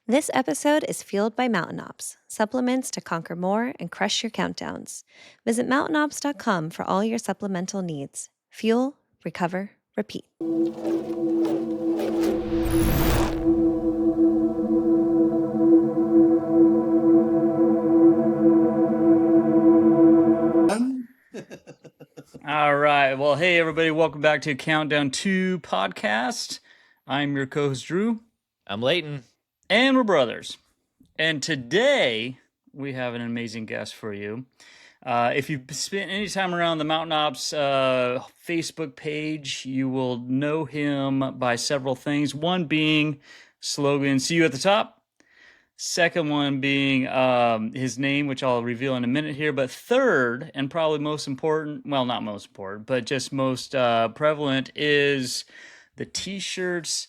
This episode is fueled by Mountain Ops, supplements to conquer more and crush your countdowns. Visit mountainops.com for all your supplemental needs. Fuel, recover, repeat. All right. Well, hey, everybody. Welcome back to Countdown 2 podcast. I'm your co-host, Drew. I'm Leighton. And we're brothers. And today, we have an amazing guest for you. If you've spent any time around the Mountain Ops Facebook page, you will know him by several things. One being slogan, see you at the top. Second one being his name, which I'll reveal in a minute here. But third, and probably most important, well, not most important, but just most prevalent, is the t-shirts.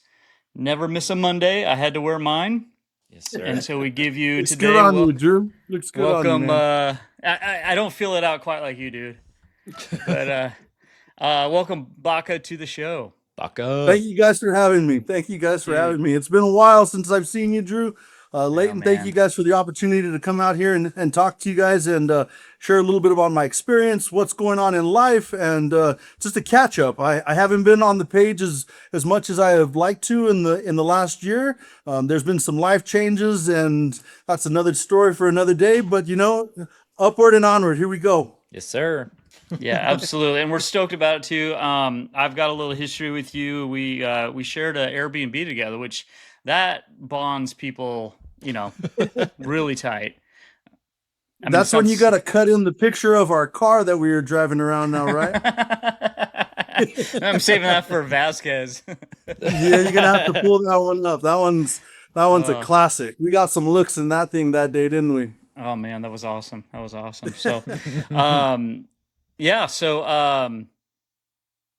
Never miss a Monday. I had to wear mine. Yes, sir. And so we give you Looks today. Good on you, Drew. Looks good welcome. on you, man. I don't feel it out quite like you, dude. But welcome, Bacca, to the show. Bacca. Thank you guys for having me. It's been a while since I've seen you, Drew. Leighton, thank you guys for the opportunity to come out here and talk to you guys and share a little bit about my experience, what's going on in life, and just a catch up. I haven't been on the page as much as I have liked to in the last year. There's been some life changes, and that's another story for another day. But upward and onward. Here we go. Yes, sir. Yeah, absolutely, and we're stoked about it too. I've got a little history with you. We shared an Airbnb together, which that bonds people, really tight. That's when you got to cut in the picture of our car that we were driving around now, right? I'm saving that for Vasquez. Yeah, you're gonna have to pull that one up. That one's a classic. We got some looks in that thing that day, didn't we? Oh man, that was awesome. So, yeah. So,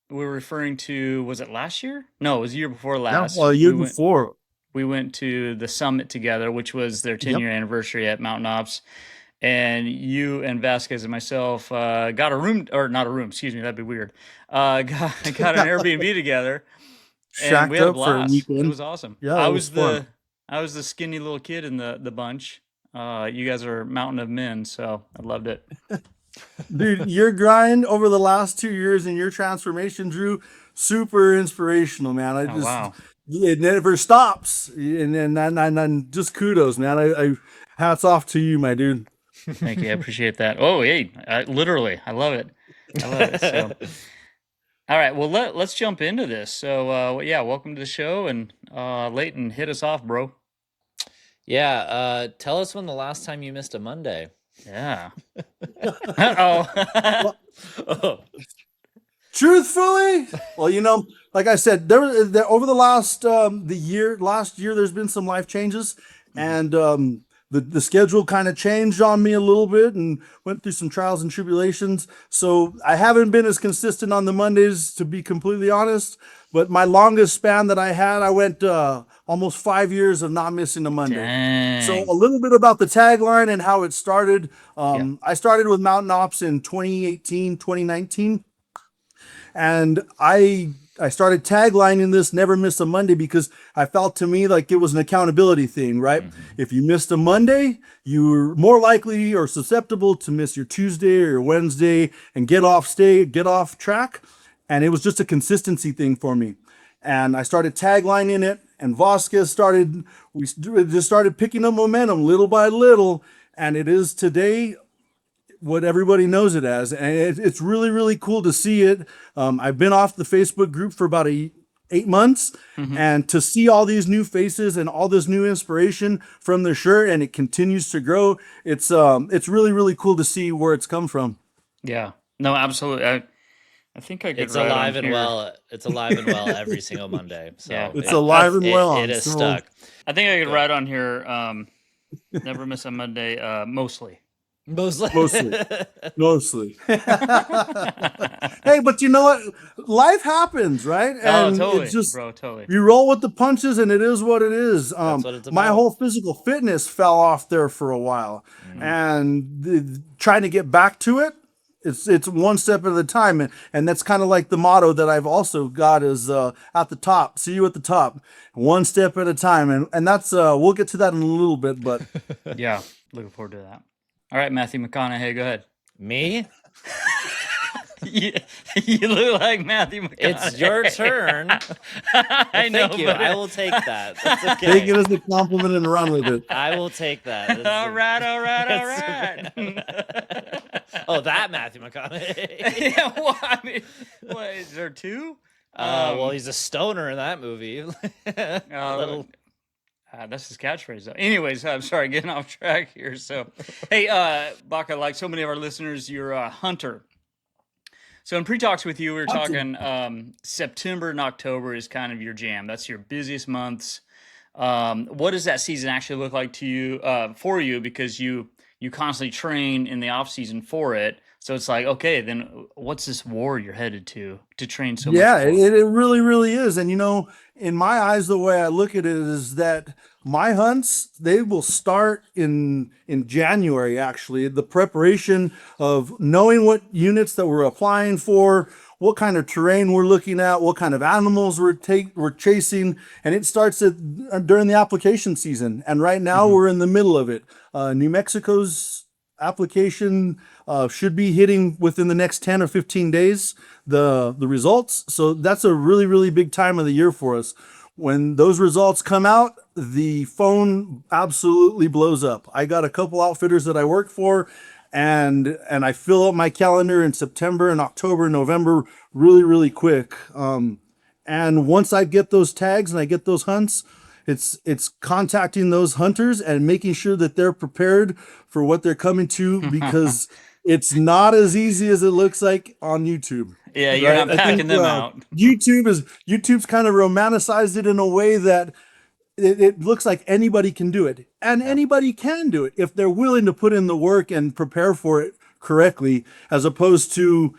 we're referring to, was it last year? No, it was the year before last. Well, a year before. We went to the summit together, which was their 10-year anniversary at Mountain Ops. And you and Vasquez and myself got a room, or not a room, excuse me, that'd be weird. Got an Airbnb together. And we had a blast. It was awesome. Yeah, I was the skinny little kid in the bunch. You guys are a mountain of men, so I loved it. Dude, your grind over the last 2 years and your transformation, Drew, super inspirational, man. Wow. It never stops, and just kudos, man. I hats off to you, my dude. Thank you, I appreciate that. Oh, hey, literally, I love it. So, all right, well, let's jump into this. So, welcome to the show, and Leighton, hit us off, bro. Yeah, tell us when the last time you missed a Monday. Yeah. Truthfully, well, like I said, there over the last year, there's been some life changes, and the schedule kind of changed on me a little bit, and went through some trials and tribulations. So I haven't been as consistent on the Mondays, to be completely honest. But my longest span that I had, I went almost 5 years of not missing a Monday. Dang. So a little bit about the tagline and how it started. I started with Mountain Ops in 2018, 2019. And I started taglining this never miss a Monday because I felt to me like it was an accountability thing, right? Mm-hmm. If you missed a Monday, you were more likely or susceptible to miss your Tuesday or your Wednesday and get off track. And it was just a consistency thing for me. And I started taglining it, and Vasquez we just started picking up momentum little by little. And it is today what everybody knows it as, and it's really, really cool to see it. I've been off the Facebook group for about 8 months, and to see all these new faces and all this new inspiration from the shirt, and it continues to grow. It's really, really cool to see where it's come from. Yeah, no, absolutely. I think I could. It's alive and well. It's alive and well every single Monday. So yeah, it's alive and well. It is stuck. I think I could write on here. Never miss a Monday. Mostly. Mostly. Hey, but you know what? Life happens, right? And totally, it's just, bro, totally. You roll with the punches, and it is what it is. That's what it's about. My whole physical fitness fell off there for a while, and trying to get back to it It's one step at a time, and that's kind of like the motto that I've also got is at the top. See you at the top, one step at a time, and that's we'll get to that in a little bit, but Yeah, looking forward to that. All right, Matthew McConaughey, go ahead. Me? you, you look like Matthew McConaughey. It's your turn. I know. Thank you. but- I will take that. That's take okay. it as a compliment and run with it. I will take that. all right, all right. Oh, that Matthew McConaughey. Yeah, well, I mean, what, is there two? Well, he's a stoner in that movie. Little- That's his catchphrase, though. Anyways, I'm sorry, getting off track here. So, hey, Bacca, like so many of our listeners, you're a hunter. So in pre-talks with you, we were talking September and October is kind of your jam. That's your busiest months. What does that season actually look like to you, for you? Because you constantly train in the off season for it. So it's like, okay, then what's this war you're headed to train so much? Yeah, for? it really, really is. And in my eyes, the way I look at it is that my hunts, they will start in January, actually. The preparation of knowing what units that we're applying for, what kind of terrain we're looking at, what kind of animals we're chasing, and it starts during the application season. And right now we're in the middle of it. New Mexico's application should be hitting within the next 10 or 15 days the results. So that's a really, really big time of the year for us. When those results come out, the phone absolutely blows up. I got a couple outfitters that I work for, and I fill up my calendar in September and October and November really, really quick. And once I get those tags and I get those hunts, it's contacting those hunters and making sure that they're prepared for what they're coming to, because it's not as easy as it looks like on YouTube. Yeah, you're right? not packing them out. YouTube's kind of romanticized it in a way that it looks like anybody can do it, and anybody can do it if they're willing to put in the work and prepare for it correctly, as opposed to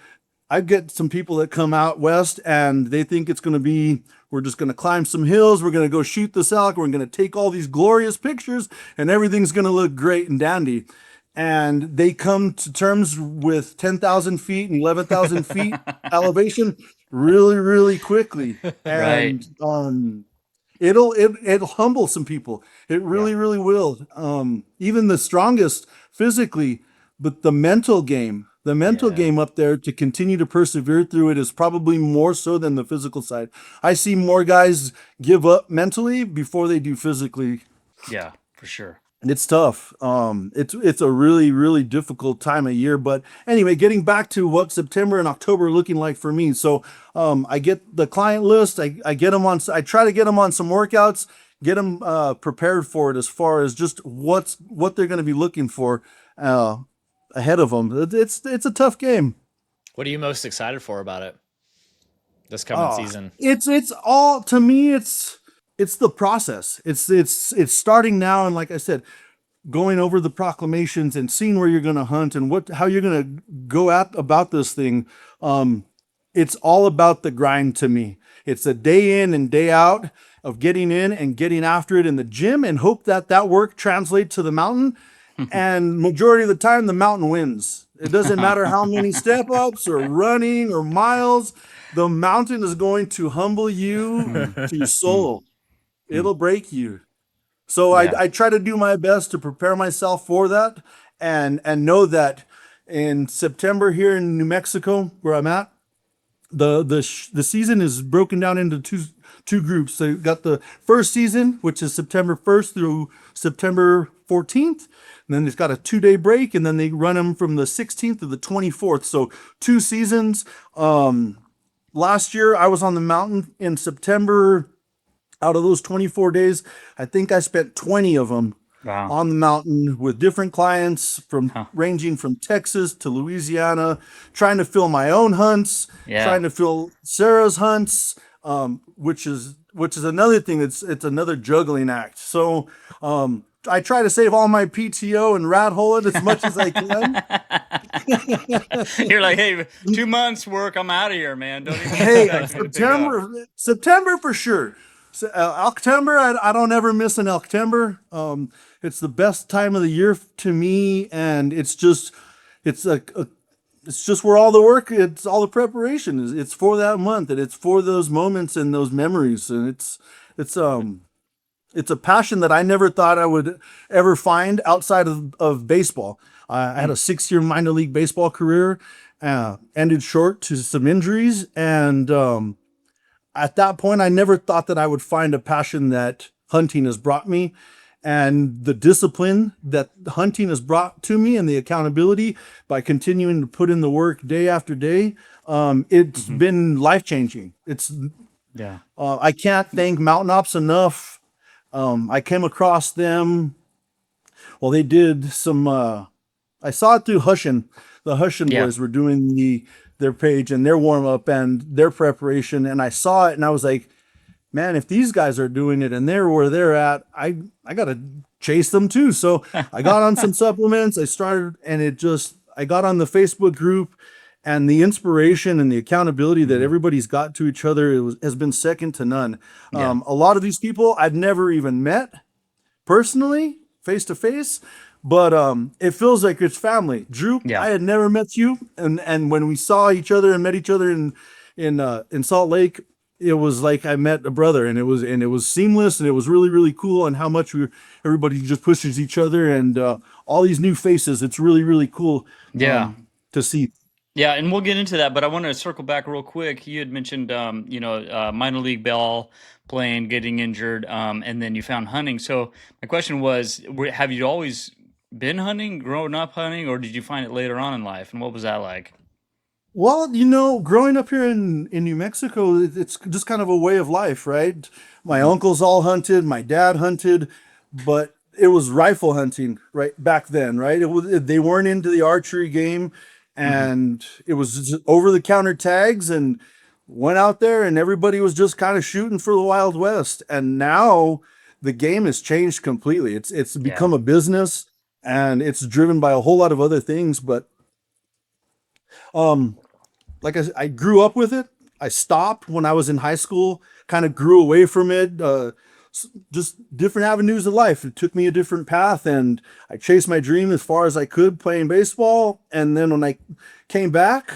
I get some people that come out west and they think it's going to be, we're just going to climb some hills, we're going to go shoot this elk, we're going to take all these glorious pictures, and everything's going to look great and dandy. And they come to terms with 10,000 feet and 11,000 feet elevation really, really quickly. And it'll humble some people. It really, really will. Even the strongest physically, but the mental game up there to continue to persevere through it is probably more so than the physical side. I see more guys give up mentally before they do physically. Yeah, for sure. And it's tough. It's a really, really difficult time of year. But anyway, getting back to what September and October are looking like for me. So I get the client list. I get them on. I try to get them on some workouts. Get them prepared for it as far as just what they're going to be looking for ahead of them. It's a tough game. What are you most excited for about it this coming season? It's all, to me, it's the process. It's starting now, and like I said, going over the proclamations and seeing where you're going to hunt and how you're going to go about this thing. It's all about the grind to me. It's a day in and day out of getting in and getting after it in the gym, and hope that work translates to the mountain. And majority of the time, the mountain wins. It doesn't matter how many step ups or running or miles. The mountain is going to humble you to your soul. It'll break you. So I try to do my best to prepare myself for that, and know that in September here in New Mexico, where I'm at, the season is broken down into two groups. So you've got the first season, which is September 1st through September 14th. And then it's got a 2-day break, and then they run them from the 16th to the 24th. So 2 seasons. Last year I was on the mountain in September. Out of those 24 days, I think I spent 20 of them on the mountain with different clients ranging from Texas to Louisiana, trying to fill my own hunts, trying to fill Sarah's hunts, which is another thing. It's another juggling act. So I try to save all my PTO and rat hole it as much as I can. You're like, hey, 2 months work, I'm out of here, man. Don't even Hey, September for sure. So, October, I don't ever miss an October. It's the best time of the year to me, and it's it's just where all the work, it's all the preparation is. It's for that month, and it's for those moments and those memories, and it's a passion that I never thought I would ever find outside of baseball. I had a 6-year minor league baseball career, ended short to some injuries, and at that point, I never thought that I would find a passion that hunting has brought me, and the discipline that hunting has brought to me, and the accountability by continuing to put in the work day after day. It's been life changing. Yeah. I can't thank Mountain Ops enough. I came across them. Well, they did some. I saw it through Hushin. The Hushin Yeah. boys were doing their page and their warm up and their preparation, and I saw it and I was like, man, if these guys are doing it and they're where they're at, I gotta chase them too. So I got on some supplements. I started, and I got on the Facebook group, and the inspiration and the accountability that everybody's got to each other has been second to none. Yeah. A lot of these people I've never even met personally, face to face, but it feels like it's family. Drew, Yeah. I had never met you, and when we saw each other and met each other in Salt Lake, it was like I met a brother, and it was seamless, and it was really, really cool, and how much everybody just pushes each other, and all these new faces. It's really, really cool. Yeah. To see. Yeah, and we'll get into that, but I want to circle back real quick. You had mentioned, minor league ball playing, getting injured, and then you found hunting. So my question was, have you always been hunting, grown up hunting, or did you find it later on in life? And what was that like? Well, growing up here in New Mexico, it's just kind of a way of life, right? My uncles all hunted, my dad hunted, but it was rifle hunting right back then, right? They weren't into the archery game, and it was just over the counter tags, and went out there, and everybody was just kind of shooting for the Wild West. And now the game has changed completely. It's become a business, and it's driven by a whole lot of other things, but like I grew up with it. I stopped when I was in high school, kind of grew away from it, just different avenues of life. It took me a different path, and I chased my dream as far as I could playing baseball. And then when I came back,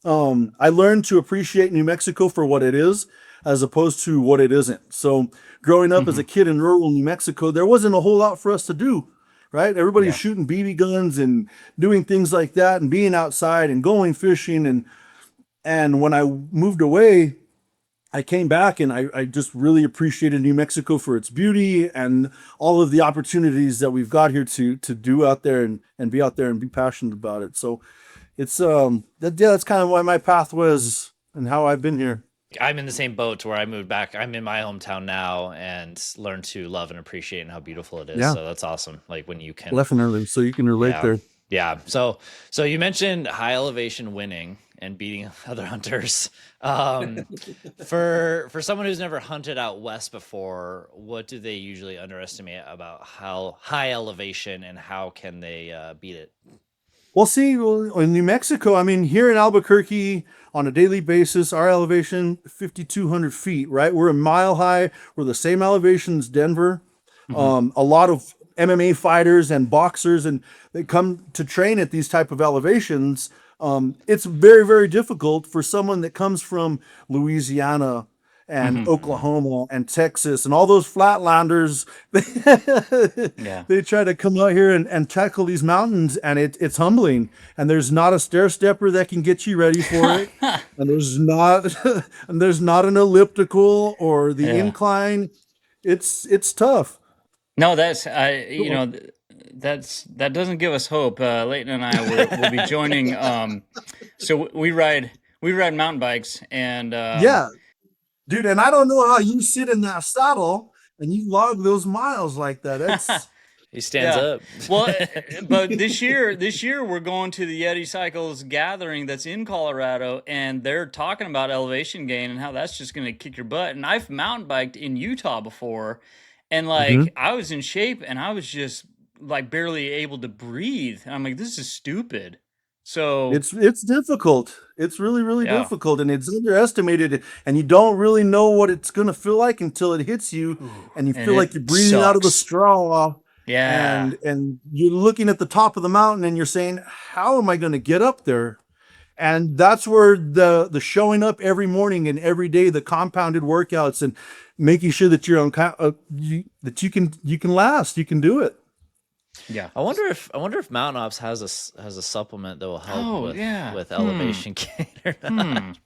I learned to appreciate New Mexico for what it is, as opposed to what it isn't. So growing up as a kid in rural New Mexico, there wasn't a whole lot for us to do. Right? Everybody's shooting BB guns and doing things like that, and being outside and going fishing. And when I moved away, I came back, and I just really appreciated New Mexico for its beauty and all of the opportunities that we've got here to do out there and be out there and be passionate about it. So it's that's kind of why my path was and how I've been here. I'm in the same boat to where I moved back. I'm in my hometown now and learned to love and appreciate and how beautiful it is. Yeah. So that's awesome. Like when you can Definitely. So you can relate there. Yeah. So you mentioned high elevation winning and beating other hunters. For someone who's never hunted out west before, what do they usually underestimate about how high elevation, and how can they beat it? Well, see, in New Mexico, I mean, here in Albuquerque on a daily basis, our elevation 5,200 feet, right? We're a mile high. We're the same elevation as Denver. A lot of MMA fighters and boxers, and they come to train at these type of elevations. It's very, very difficult for someone that comes from Louisiana and Oklahoma and Texas and all those flatlanders. They try to come out here and tackle these mountains, and it's humbling. And there's not a stair stepper that can get you ready for it. And there's not an elliptical or the incline. It's tough. No, that doesn't give us hope. Leighton and I will be joining. So we ride mountain bikes, and Dude, and I don't know how you sit in that saddle and you log those miles like that. That's He stands up. Well, but this year we're going to the Yeti Cycles gathering that's in Colorado, and they're talking about elevation gain and how that's just going to kick your butt. And I've mountain biked in Utah before, and I was in shape, and I was just like barely able to breathe. And I'm like, this is stupid. So it's difficult. It's really, really difficult, and it's underestimated, and you don't really know what it's gonna feel like until it hits you, and you feel like you're breathing out of the straw. Yeah. And you're looking at the top of the mountain, and you're saying, how am I gonna get up there? And that's where the showing up every morning and every day, the compounded workouts, and making sure that you're on that you can last, you can do it. Yeah. I wonder if Mountain Ops has a supplement that will help Oh, yeah. with elevation gain or not.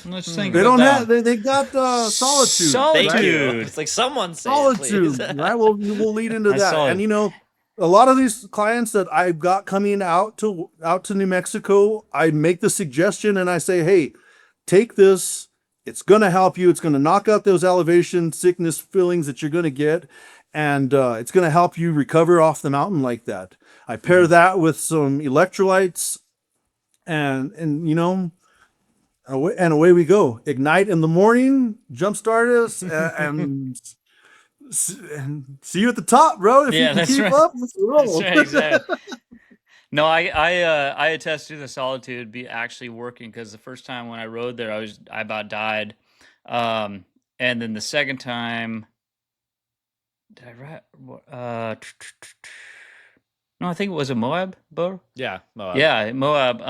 Let's think They about don't that have one. they got solitude. Thank right? you. Solitude. It's like someone say it, please. Solitude, right? We'll lead into I that. saw And it. a lot of these clients that I've got coming out to New Mexico, I make the suggestion and I say, hey, take this. It's gonna help you. It's gonna knock out those elevation sickness feelings that you're gonna get, and it's gonna help you recover off the mountain like that. I pair that with some electrolytes, and away we go. Ignite in the morning, jumpstart us, and see you at the top, bro. If you Yeah, can that's keep right. up, let's That's roll. right, exactly. No, I attest to the solitude be actually working, because the first time when I rode there, I about died, and then the second time, did I ride? No, I think it was a Moab, bro. Yeah, Moab. Yeah, Moab.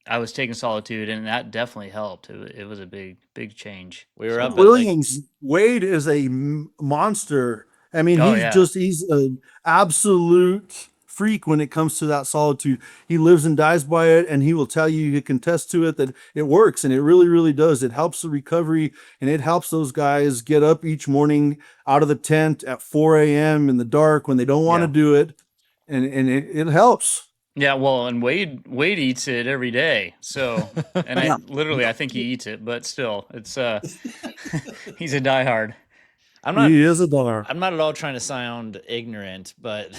I was taking solitude, and that definitely helped. It was a big change. We were So, up at Williams Wade is a monster. I mean, oh yeah, he's an absolute freak when it comes to that solitude. He lives and dies by it, and he will tell you, he can attest to it, that it works, and it really, really does. It helps the recovery, and it helps those guys get up each morning out of the tent at 4 a.m. in the dark when they don't want to Yeah. do it, and it helps. yeah. Well, and Wade eats it every day. So, and Yeah. I think he eats it, but still, it's he's a diehard. He is a dollar. I'm not at all trying to sound ignorant, but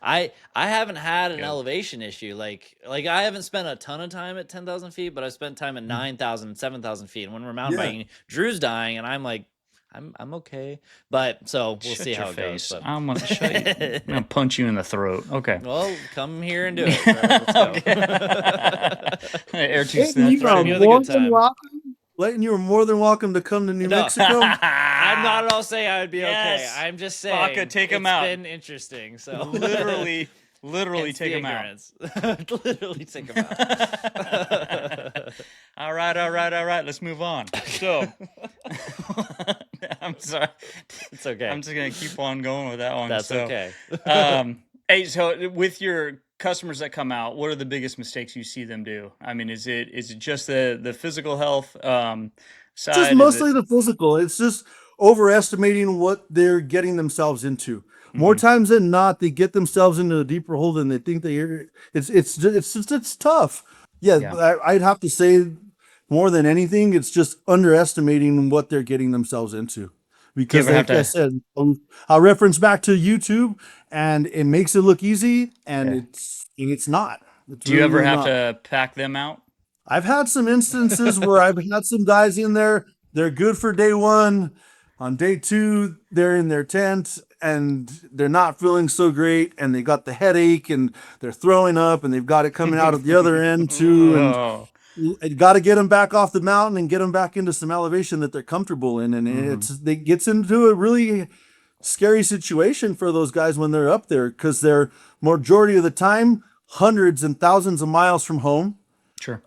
I haven't had an Good. elevation issue. Like I haven't spent a ton of time at 10,000 feet, but I've spent time at 9,000, 7,000 feet. And when we're mountain Yeah. biking, Drew's dying, and I'm like, I'm okay. But so we'll Shut see your how it face. goes. But I'm gonna shut you. I'm gonna punch you in the throat. Okay. well, come here and do it. Let's go. Air too Leighton, you snatch. right, are another more good than time. welcome. Leighton, you are more than welcome to come to New No. Mexico. I'm not at all saying I would be Yes. okay. I'm just saying Bacca, take him it's out. been interesting. So literally Hence take the him out. ignorance. Literally take him out. All right. Let's move on. So, I'm sorry. It's okay. I'm just gonna keep on going with that one. That's So, okay. Hey, so with your customers that come out, what are the biggest mistakes you see them do? I mean, is it just the physical health side? Just mostly the physical. It's just overestimating what they're getting themselves into. More times than not, they get themselves into a deeper hole than they think they are. It's tough. Yeah, Yeah. I'd have to say more than anything, it's just underestimating what they're getting themselves into. Because, ever have like I to- said, I'll reference back to YouTube, and it makes it look easy, and Yeah. it's not. It's Do you really, ever really have not. to pack them out? I've had some instances where I've had some guys in there. They're good for day one. On day two, they're in their tent and they're not feeling so great, and they got the headache and they're throwing up, and they've got it coming out at the other end too. And Oh, you got to get them back off the mountain and get them back into some elevation that they're comfortable in. And it gets into a really scary situation for those guys when they're up there, because they're majority of the time hundreds and thousands of miles from home. sure.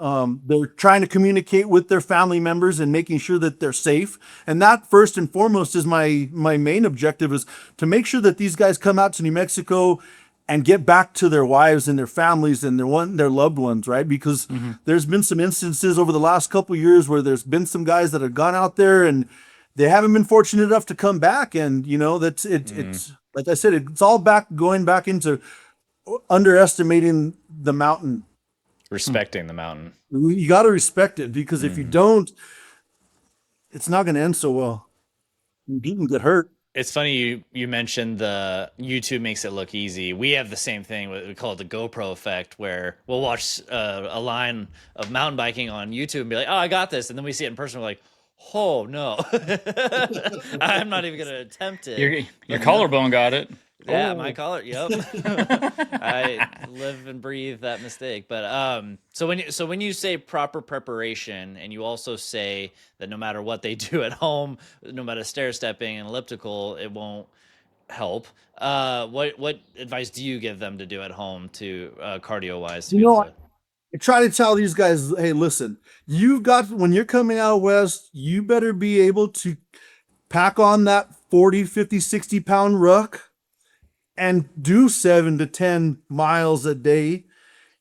They're trying to communicate with their family members and making sure that they're safe. And that first and foremost is my main objective, is to make sure that these guys come out to New Mexico and get back to their wives and their families and their loved ones, right? Because there's been some instances over the last couple of years where there's been some guys that have gone out there and they haven't been fortunate enough to come back. And that's it's like I said, it's all going back into underestimating the mountain. Respecting the mountain. You got to respect it, because if you don't, it's not going to end so well. You can get hurt. It's funny you mentioned the YouTube makes it look easy. We have the same thing. We call it the GoPro effect, where we'll watch a line of mountain biking on YouTube and be like, "Oh, I got this," and then we see it in person. We're like, "Oh no, I'm not even gonna attempt it." Your collarbone got it. Yeah, my collar. Yep. I live and breathe that mistake. But so when you say proper preparation, and you also say that no matter what they do at home, no matter stair stepping and elliptical, it won't help. What advice do you give them to do at home to cardio wise? I try to tell these guys, hey, listen, when you're coming out west, you better be able to pack on that 40, 50, 60 pound ruck and do 7 to 10 miles a day.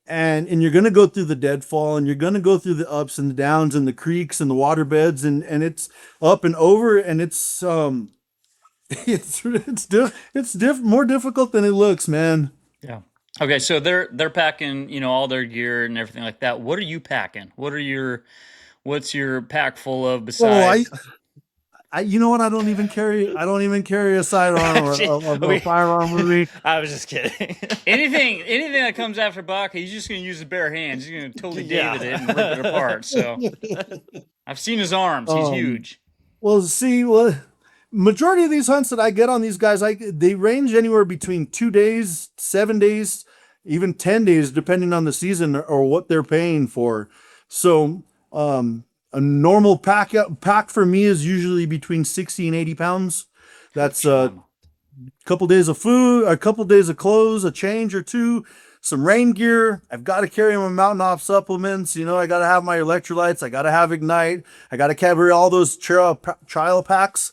And you're going to go through the deadfall, and you're going to go through the ups and the downs and the creeks and the water beds, and it's up and over, and it's more difficult than it looks, man. Yeah. Okay, so they're packing, all their gear and everything like that. What are you packing? What's your pack full of Oh, besides? you know what? I don't even carry a sidearm or a firearm with me. I was just kidding. Anything that comes after Bacca, he's just going to use his bare hands. He's going to totally Yeah. David it and rip it apart. So I've seen his arms. He's huge. Well, see, majority of these hunts that I get on these guys, they range anywhere between 2 days, 7 days, even 10 days, depending on the season or what they're paying for. So, a normal pack for me is usually between 60 and 80 pounds. That's a couple days of food, a couple days of clothes, a change or two, some rain gear. I've got to carry my mountain off supplements. I got to have my electrolytes. I got to have Ignite. I got to carry all those trail packs.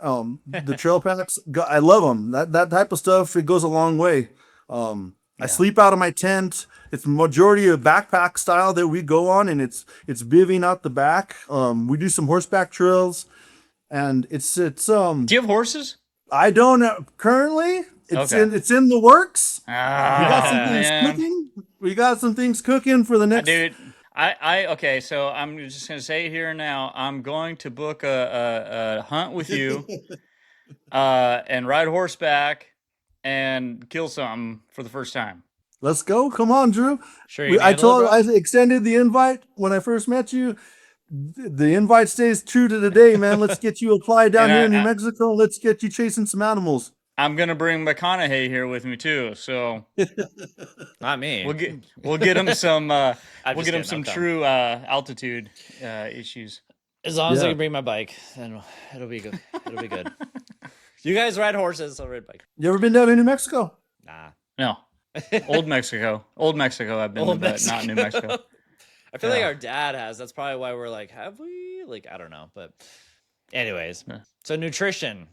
The trail packs, I love them. That type of stuff, it goes a long way. I sleep out of my tent. It's majority of backpack style that we go on, and it's bivvying out the back. We do some horseback trails, and it's Do you have horses? I don't currently. Okay. It's in the works. We Ah, got some things man. cooking. We got some things cooking for the next. Dude, okay, so I'm just gonna say here and now, I'm going to book a hunt with you, and ride horseback and kill something for the first time. Let's go. Come on, Drew. Sure, you can I handle it, bro? I extended the invite when I first met you. The invite stays true to the day, man. Let's get you applied down And here in New Mexico. Let's get you chasing some animals. I'm gonna bring McConaughey here with me too, so Not me. we'll get him some I'm we'll just get him kidding, some I'll come. true altitude issues. As long as I Yeah. can bring my bike, then it'll be good. It'll be good. You guys ride horses, I'll ride bike. You ever been down in New Mexico? Nah. No, Old Mexico, I've been, Old to, but not New Mexico. I feel like Yeah. our dad has. That's probably why we're like, have we? Like, I don't know. But anyways, Yeah. so nutrition.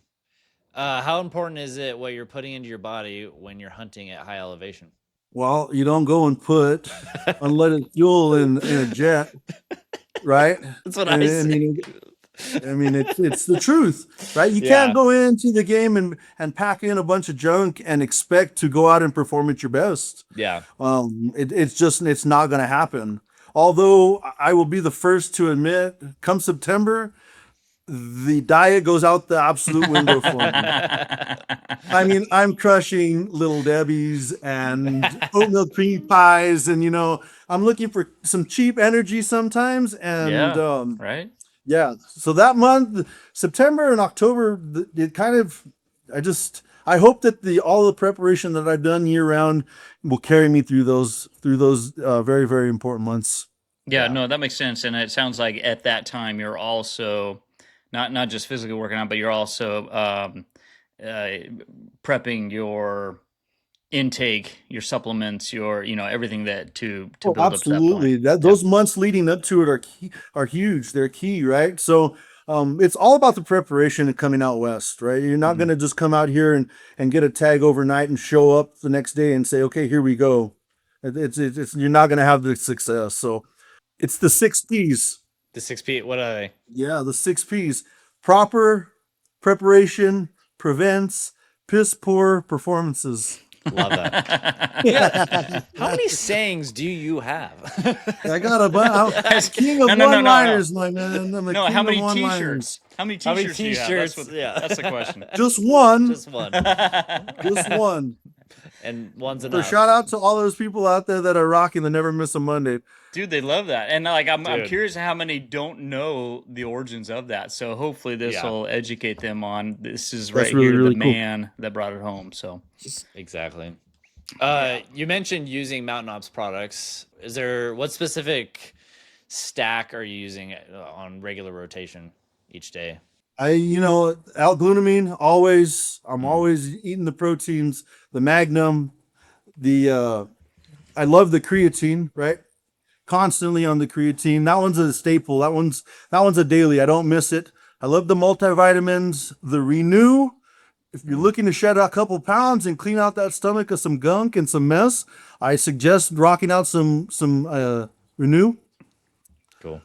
How important is it what you're putting into your body when you're hunting at high elevation? Well, you don't go and put unleaded fuel in a jet, right? That's what I I say. mean, it's the truth, right? You Yeah. can't go into the game and pack in a bunch of junk and expect to go out and perform at your best. Yeah. It's not going to happen. Although I will be the first to admit, come September, the diet goes out the absolute window for me. I mean, I'm crushing Little Debbie's and oatmeal cream pies, and I'm looking for some cheap energy sometimes. And Yeah, right? yeah, so that month, September and October, it kind of, I hope that all the preparation that I've done year round will carry me through those very, very important months. Yeah, no, that makes sense. And it sounds like at that time you're also not just physically working out, but you're also prepping your intake, your supplements, your everything that to Oh, build up to that absolutely. point. Those months leading up to it are huge. They're key, right? So it's all about the preparation and coming out west, right? You're not going to just come out here and get a tag overnight and show up the next day and say, okay, here we go. It's you're not going to have the success. So it's the 6 P's. The 6 P. What are they? Yeah, the 6 P's. Proper preparation prevents piss poor performances. Love that. How many sayings do you have? I got I'm king of No. one-liners, my man. I'm a No, king how of many one-liners. t-shirts? How many How many t-shirts do you have? t-shirts? Yeah. That's the question. Just one. Just one. Just one. And one's So enough. shout out to all those people out there that are rocking the Never Miss a Monday. Dude, they love that. And I'm Dude. curious how many don't know the origins of that. So hopefully this Yeah. will educate them on this is That's right really, here, really the cool. man that brought it home. So Exactly. You mentioned using Mountain Ops products. What specific stack are you using on regular rotation each day? L-glutamine, always. I'm always eating the proteins, the Magnum, I love the creatine, right? constantly on the creatine. That one's a staple. That one's a daily. I don't miss it. I love the multivitamins, the Renew. If you're looking to shed a couple pounds and clean out that stomach of some gunk and some mess, I suggest rocking out some Renew. Cool.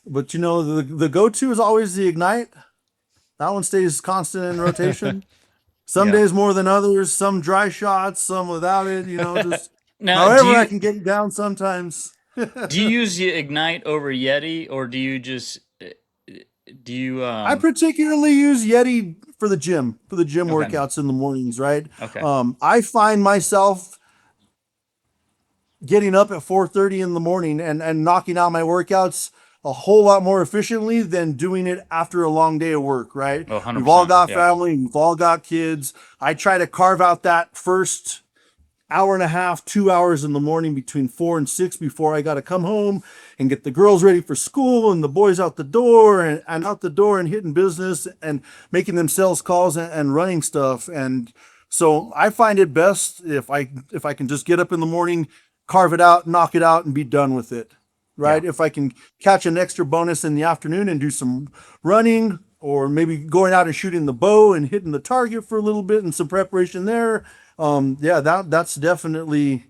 But you know, the go-to is always the Ignite. That one stays constant in rotation. Some days more than others, some dry shots, some without it, you know, just Now, however I can get it down sometimes. do you use the Ignite over Yeti, or do you just do you? I particularly use Yeti for the gym Okay. workouts in the mornings, right? Okay. I find myself getting up at 4:30 in the morning and knocking out my workouts a whole lot more efficiently than doing it after a long day of work, right? Oh, 100%. We've all got yeah. family, we've all got kids. I try to carve out that first hour and a half, 2 hours in the morning between 4 and 6 before I got to come home and get the girls ready for school and the boys out the door and out the door and hitting business and making them sales calls and running stuff. And so I find it best if I can just get up in the morning, carve it out, knock it out, and be done with it. Right. Yeah. If I can catch an extra bonus in the afternoon and do some running, or maybe going out and shooting the bow and hitting the target for a little bit and some preparation there. That's definitely,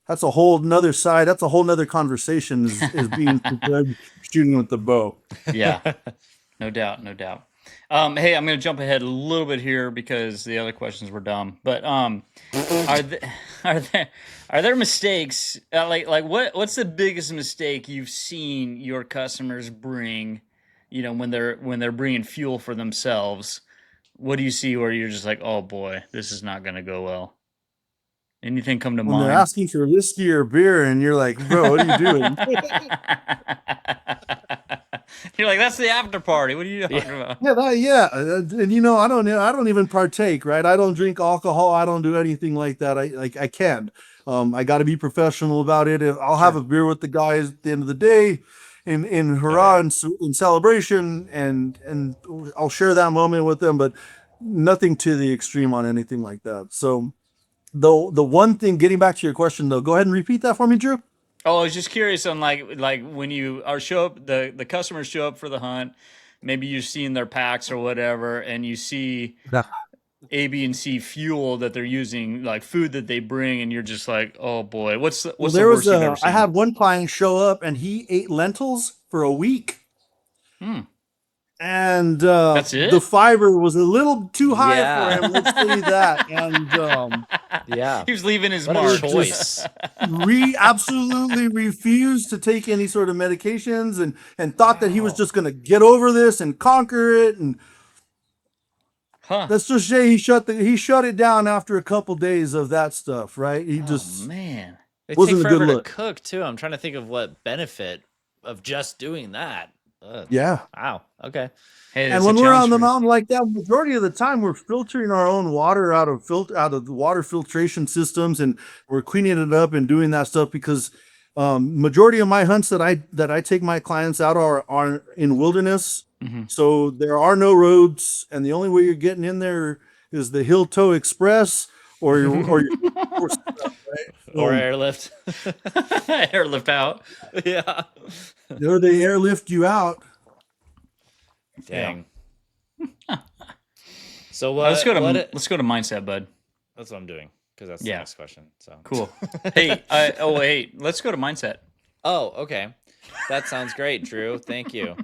that's a whole nother side. That's a whole nother conversation is being prepared shooting with the bow. Yeah, no doubt, no doubt. Hey, I'm going to jump ahead a little bit here because the other questions were dumb. But are there mistakes like what's the biggest mistake you've seen your customers bring? You know, when they're bringing fuel for themselves, what do you see where you're just like, oh boy, this is not going to go well? Anything come to When they're mind? asking for whiskey or beer and you're like, bro, what are you doing? You're like, that's the after party. What are you talking about? And you know, I don't even partake, right? I don't drink alcohol. I don't do anything like that. I can't. I got to be professional about it. I'll have a beer with the guys at the end of the day, in hurrah and in celebration, and I'll share that moment with them, but nothing to the extreme on anything like that. So the one thing, getting back to your question though, go ahead and repeat that for me, Drew. Oh, I was just curious on like when you are show up, the customers show up for the hunt, maybe you've seen their packs or whatever, and you see A, B, and C fuel that they're using, like food that they bring, and you're just like, oh boy, what's the worst you've ever seen? I had one client show up and he ate lentils for a week. And That's it? the fiber was a little too high Yeah. for him. Let's say that. And Yeah. He was leaving his What a mark. choice. absolutely refused to take any sort of medications and thought that he was just going to get over this and conquer it. And Huh. let's just say he shut it down after a couple days of that stuff, right? He just Man. It wasn't takes a good forever look. to cook too. I'm trying to think of what benefit of just doing that. Yeah. Wow. Okay. Hey, And that's when a we're challenge on the for you. mountain like that, majority of the time we're filtering our own water out of the water filtration systems, and we're cleaning it up and doing that stuff because majority of my hunts that I take my clients out are in wilderness. So there are no roads, and the only way you're getting in there is the Hill Toe Express or your horse stuff, right? Or airlift. Airlift out. Yeah. Or they airlift you out. Dang. So what? Let's go to mindset, bud. That's what I'm doing because that's Yeah. the next question. So Cool. Hey, let's go to mindset. Oh, okay. That sounds great, Drew. Thank you.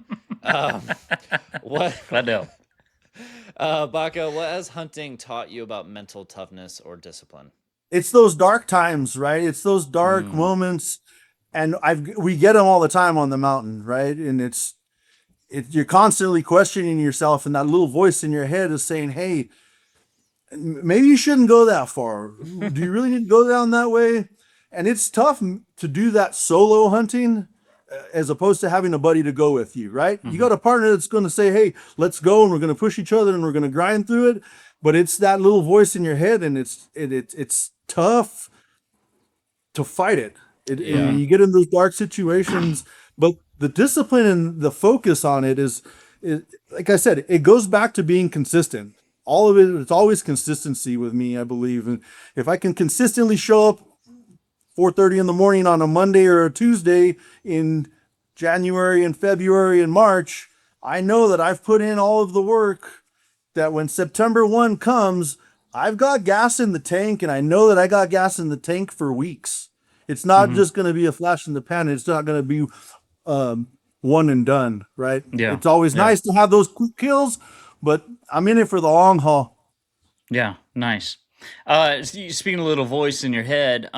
What? Glad to help. Bacca, what has hunting taught you about mental toughness or discipline? It's those dark times, right? It's those dark moments, and we get them all the time on the mountain, right? And you're constantly questioning yourself, and that little voice in your head is saying, "Hey, maybe you shouldn't go that far. Do you really need to go down that way?" And it's tough to do that solo hunting, as opposed to having a buddy to go with you, right? You got a partner that's going to say, "Hey, let's go," and we're going to push each other and we're going to grind through it. But it's that little voice in your head, and it's tough to fight it. And you get in those dark situations, but the discipline and the focus on it is, like I said, it goes back to being consistent. All of it, it's always consistency with me, I believe. And if I can consistently show up 4:30 in the morning on a Monday or a Tuesday in January and February and March, I know that I've put in all of the work, that when September 1 comes, I've got gas in the tank, and I know that I got gas in the tank for weeks. It's not Mm-hmm. just going to be a flash in the pan. It's not going to be one and done, right? Yeah. It's always Yeah. nice to have those quick kills, but I'm in it for the long haul. Yeah, nice. Speaking of a little voice in your head,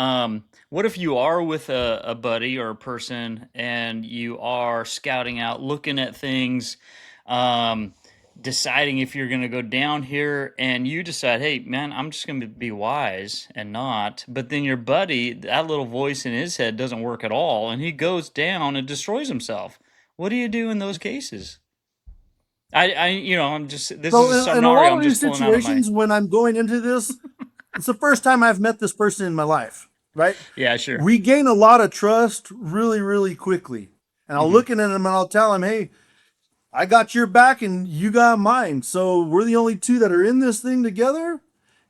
what if you are with a buddy or a person and you are scouting out, looking at things, um, deciding if you're going to go down here, and you decide, hey, man, I'm just going to be wise and not. But then your buddy, that little voice in his head doesn't work at all, and he goes down and destroys himself. What do you do in those cases? I'm just, this is So a in a scenario lot I'm of these just pulling out of my, situations, when I'm going into this, it's the first time I've met this person in my life, right? yeah, sure. We gain a lot of trust really, really quickly. And I'll Mhm. look at him and I'll tell him, hey, I got your back and you got mine. So we're the only two that are in this thing together.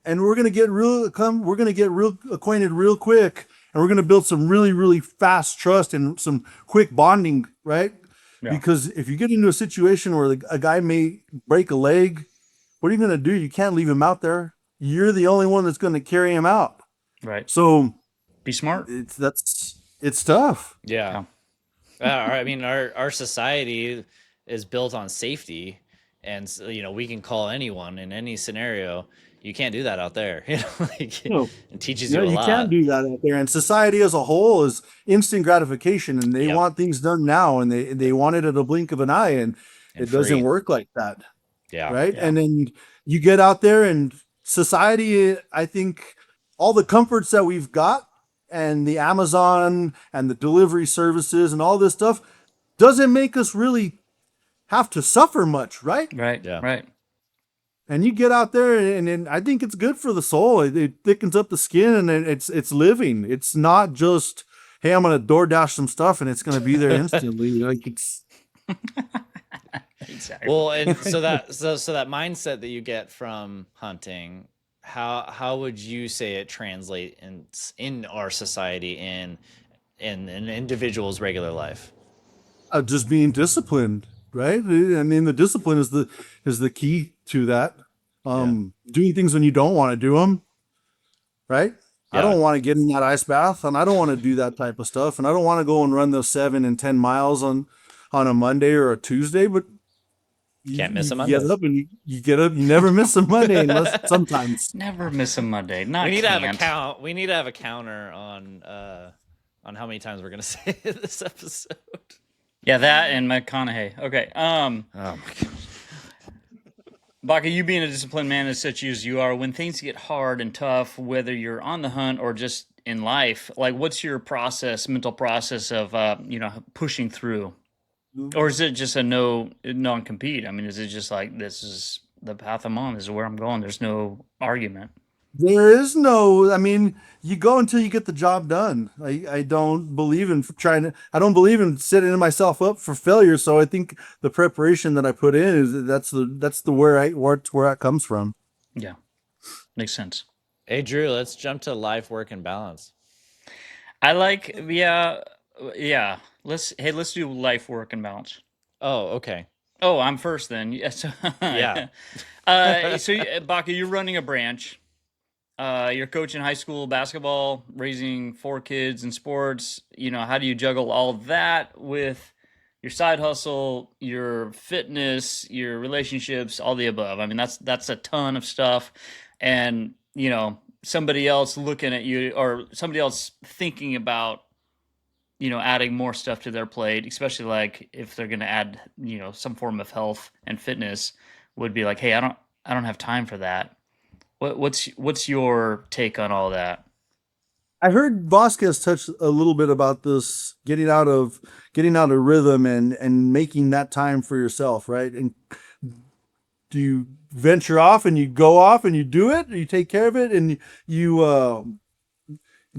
And we're gonna get real acquainted real quick. And we're gonna build some really, really fast trust and some quick bonding, right? Yeah, Because if you get into a situation where a guy may break a leg, what are you gonna do? You can't leave him out there. You're the only one that's gonna carry him out. right. So Be smart. it's tough. Yeah. I mean, our society is built on safety, and we can call anyone in any scenario. You can't do that out there. Like, No, it teaches no, you a you can't lot. do that out there. And society as a whole is instant gratification, and they Yep. want things done now, and they want it at a blink of an eye, and And it doesn't free. work like that, Yeah. right? Yeah, And then you get out there, and society, I think, all the comforts that we've got, and the Amazon and the delivery services and all this stuff doesn't make us really have to suffer much, right? right, Yeah. right. And you get out there, and I think it's good for the soul. It thickens up the skin, and it's living. It's not just, hey, I'm gonna DoorDash some stuff and it's gonna be there instantly. Like it's Exactly. Well, and so that mindset that you get from hunting, how would you say it translate in our society in an individual's regular life? just being disciplined, right? I mean, the discipline is the key to that. Doing things when you don't want to do them, right? I Yeah. don't want to get in that ice bath, and I don't want to do that type of stuff, and I don't want to go and run those 7 and 10 miles on a Monday or a Tuesday. But Can't miss a you get Monday. up, and you get up. You never miss a Monday unless sometimes. Never miss a Monday. Not We need to have a can't. count. We need to have a counter on how many times we're gonna say it this episode. Yeah, that and McConaughey. Okay. Oh my god. Bacca, you being a disciplined man as such as you are, when things get hard and tough, whether you're on the hunt or just in life, like what's your mental process of pushing through? Or is it just a non-compete? I mean, is it just like, this is the path I'm on, this is where I'm going, there's no argument? There is no, I mean, you go until you get the job done. I don't believe in I don't believe in setting myself up for failure. So I think the preparation that I put in is that's the where it comes from. Yeah, makes sense. Hey Drew, let's jump to life, work, and balance. I like, yeah. Let's do life, work, and balance. Oh, okay. Oh, I'm first then. Yes. Yeah. Bacca, you're running a branch. You're coaching high school basketball, raising 4 kids in sports. How do you juggle all that with your side hustle, your fitness, your relationships, all the above? I mean, that's a ton of stuff. And, somebody else looking at you or somebody else thinking about, adding more stuff to their plate, especially like if they're going to add, some form of health and fitness, would be like, hey, I don't have time for that. What's your take on all that? I heard Vasquez touch a little bit about this, getting out of rhythm and making that time for yourself, right? And do you venture off and you go off and you do it, or you take care of it and you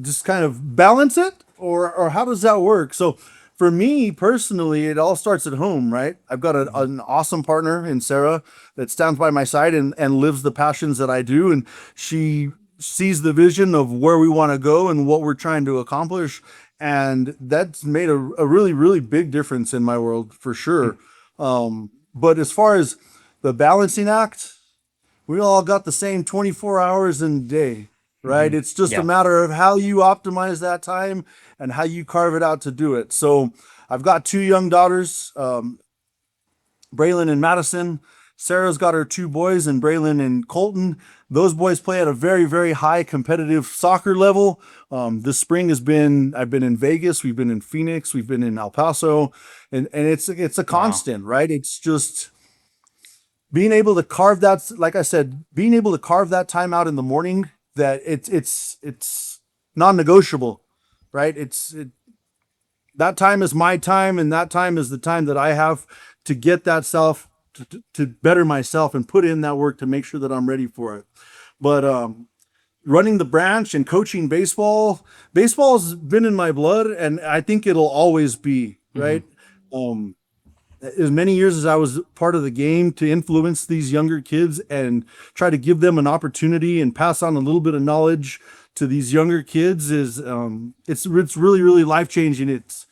just kind of balance it, or how does that work? So for me personally, it all starts at home, right? I've got an awesome partner in Sarah that stands by my side and lives the passions that I do, and she sees the vision of where we want to go and what we're trying to accomplish. And that's made a really, really big difference in my world for sure. But as far as the balancing act, we all got the same 24 hours in a day, right? It's just a Yeah. matter of how you optimize that time and how you carve it out to do it. So I've got 2 young daughters, Braylon and Madison. Sarah's got her 2 boys, and Braylon and Colton. Those boys play at a very, very high competitive soccer level. This spring I've been in Vegas, we've been in Phoenix, we've been in El Paso, and it's a constant, right? It's just being able to carve that, like I said, being able to carve that time out in the morning, that it's non-negotiable, right? That time is my time, and that time is the time that I have to get that self to better myself and put in that work to make sure that I'm ready for it. But running the branch and coaching baseball's been in my blood, and I think it'll always be, right? As many years as I was part of the game to influence these younger kids and try to give them an opportunity and pass on a little bit of knowledge to these younger kids is it's really, really life-changing. It's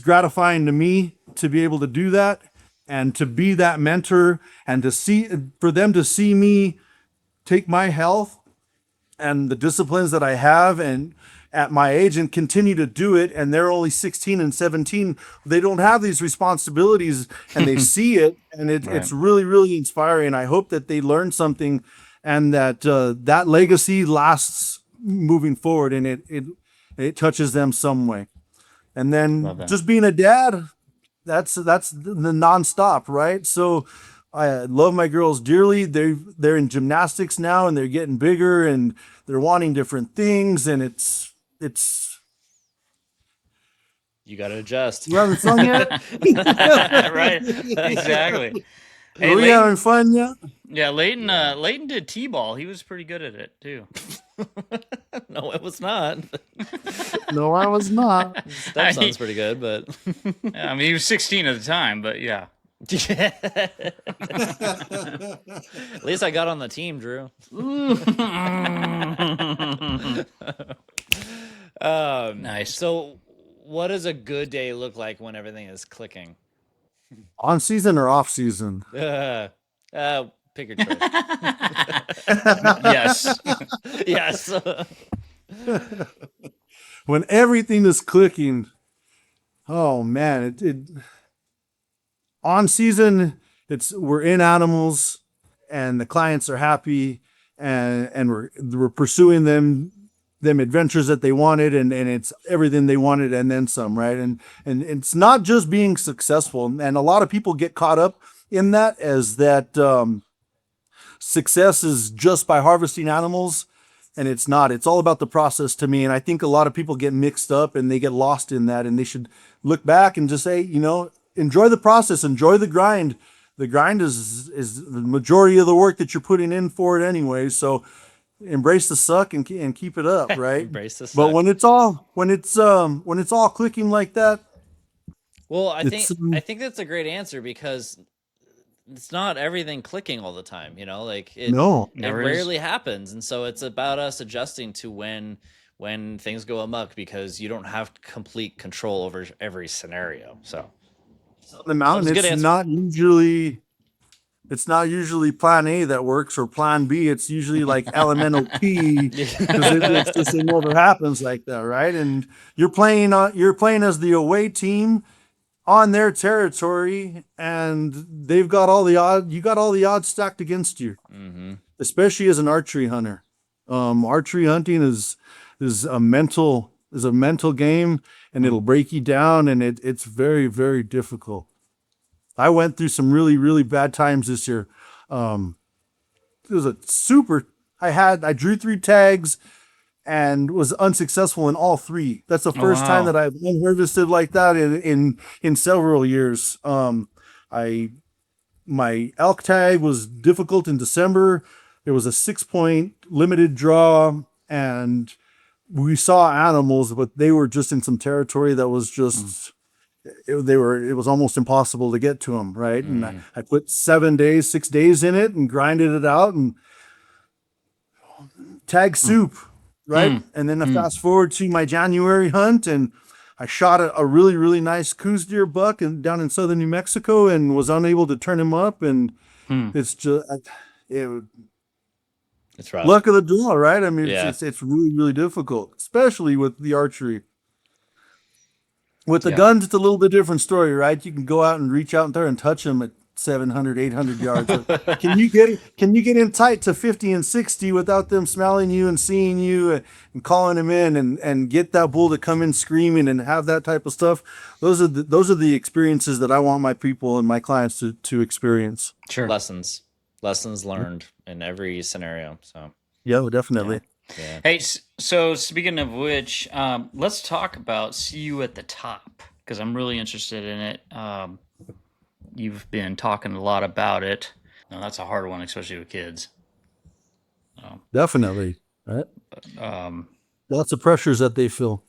gratifying to me to be able to do that and to be that mentor and for them to see me take my health and the disciplines that I have and at my age and continue to do it. And they're only 16 and 17. They don't have these responsibilities and they see it. And it's really, really inspiring. I hope that they learn something and that that legacy lasts moving forward and it touches them some way. And then just being a dad, that's the nonstop, right? So I love my girls dearly. They're in gymnastics now and they're getting bigger and they're wanting different things. And it's You got to adjust. you having fun yet? Right. Exactly. Hey, Are we having fun yet? Yeah, Leighton did T-ball. He was pretty good at it too. No, it was not. No, I was not. That sounds pretty good, but Yeah, I mean, he was 16 at the time, but yeah. At least I got on the team, Drew. Nice. So, what does a good day look like when everything is clicking? On season or off season? Pick your choice. Yes. Yes. When everything is clicking, oh man, on season, we're in animals and the clients are happy and we're pursuing them adventures that they wanted and it's everything they wanted and then some, right? And it's not just being successful. And a lot of people get caught up in that as that success is just by harvesting animals. And it's not. It's all about the process to me. And I think a lot of people get mixed up and they get lost in that. And they should look back and just say, enjoy the process, enjoy the grind. The grind is the majority of the work that you're putting in for it anyway. So embrace the suck and keep it up, right? Embrace the suck. But when it's all clicking like that, well, I think that's a great answer because it's not everything clicking all the time, like it rarely happens. And so it's about us adjusting to when things go amok because you don't have complete control over every scenario. So the mountain, it's not usually plan A that works or plan B. It's usually like elemental P because it just never happens like that, right? And you're playing as the away team on their territory, and they've got all the odds. You got all the odds stacked against you, especially as an archery hunter. Archery hunting is a mental game, and it'll break you down, and it's very, very difficult. I went through some really, really bad times this year. It was I drew 3 tags and was unsuccessful in all 3. That's the first time that I've unharvested like that in several years. My elk tag was difficult in December. It was a 6-point limited draw, and we saw animals, but they were just in some territory that was just it was almost impossible to get to them, right? And I put 6 days in it and grinded it out, and tag soup, right? And then I fast forward to my January hunt, and I shot a really, really nice Coues deer buck down in southern New Mexico and was unable to turn him up. And it's just, it, It's rough. luck of the draw, right? I mean, Yeah. it's really, really difficult, especially with the archery. With the Yeah. guns, it's a little bit different story, right? You can go out and reach out there and touch them at 700, 800 yards. But can you get in tight to 50 and 60 without them smelling you and seeing you and calling them in and get that bull to come in screaming and have that type of stuff? Those are the experiences that I want my people and my clients to experience. Sure. Lessons learned in every scenario. So Yeah, definitely. yeah. Hey, so speaking of which, let's talk about See You at the Top, because I'm really interested in it. You've been talking a lot about it. Now, that's a hard one, especially with kids. Definitely. Right. Um, Lots of pressures that they feel.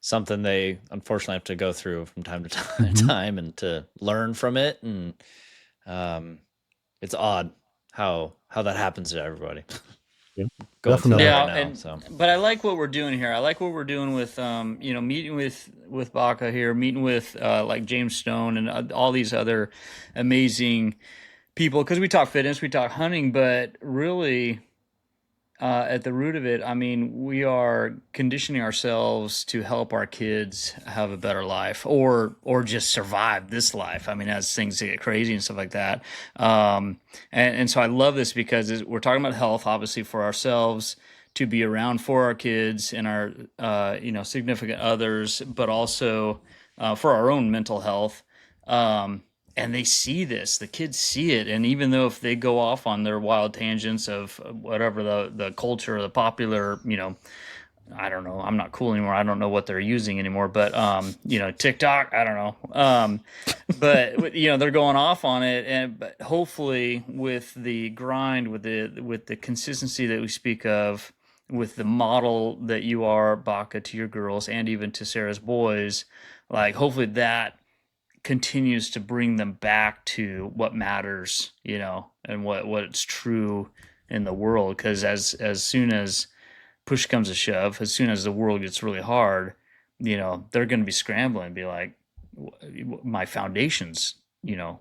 Something they unfortunately have to go through from time to time and to learn from it. And it's odd how that happens to everybody. Yeah, Going through definitely. that Yeah, right now. and So but I like what we're doing here. I like what we're doing with meeting with Bacca here, meeting with like James Stone and all these other amazing people, because we talk fitness, we talk hunting, but really at the root of it, I mean, we are conditioning ourselves to help our kids have a better life, or just survive this life. I mean, as things get crazy and stuff like that. And so I love this because we're talking about health, obviously, for ourselves, to be around for our kids and our significant others, but also for our own mental health. And they see this, the kids see it, and even though if they go off on their wild tangents of whatever the culture, the popular, I don't know, I'm not cool anymore, I don't know what they're using anymore, but TikTok, I don't know, but they're going off on it, but hopefully with the grind, with the consistency that we speak of, with the model that you are, Bacca, to your girls and even to Sarah's boys, like hopefully that continues to bring them back to what matters, and what's true in the world. Because as soon as push comes to shove, as soon as the world gets really hard, they're going to be scrambling and be like, my foundations,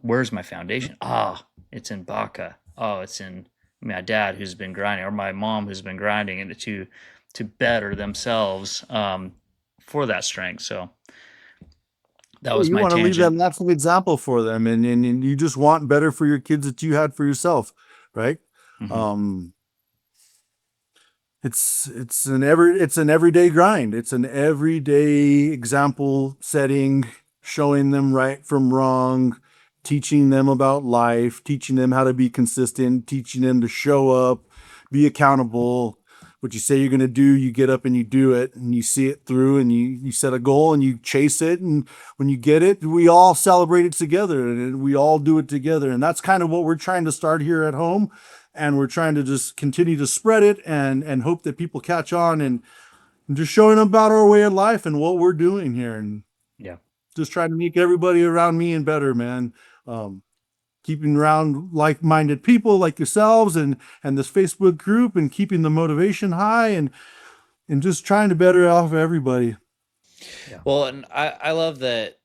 where's my foundation? It's in Bacca. Oh, it's in my dad who's been grinding, or my mom who's been grinding, and to better themselves for that strength. So that was You my want to leave tangent. that natural example for them, and you just want better for your kids that you had for yourself, right? Mhm. It's an everyday grind. It's an everyday example setting, showing them right from wrong, teaching them about life, teaching them how to be consistent, teaching them to show up, be accountable. What you say you're going to do, you get up and you do it, and you see it through, and you set a goal and you chase it, and when you get it, we all celebrate it together, and we all do it together. And that's kind of what we're trying to start here at home, and we're trying to just continue to spread it and hope that people catch on, and just showing them about our way of life and what we're doing here, and Yeah. just trying to make everybody around me and better, man. Keeping around like-minded people like yourselves and this Facebook group, and keeping the motivation high, and just trying to better off everybody. well, and I love that,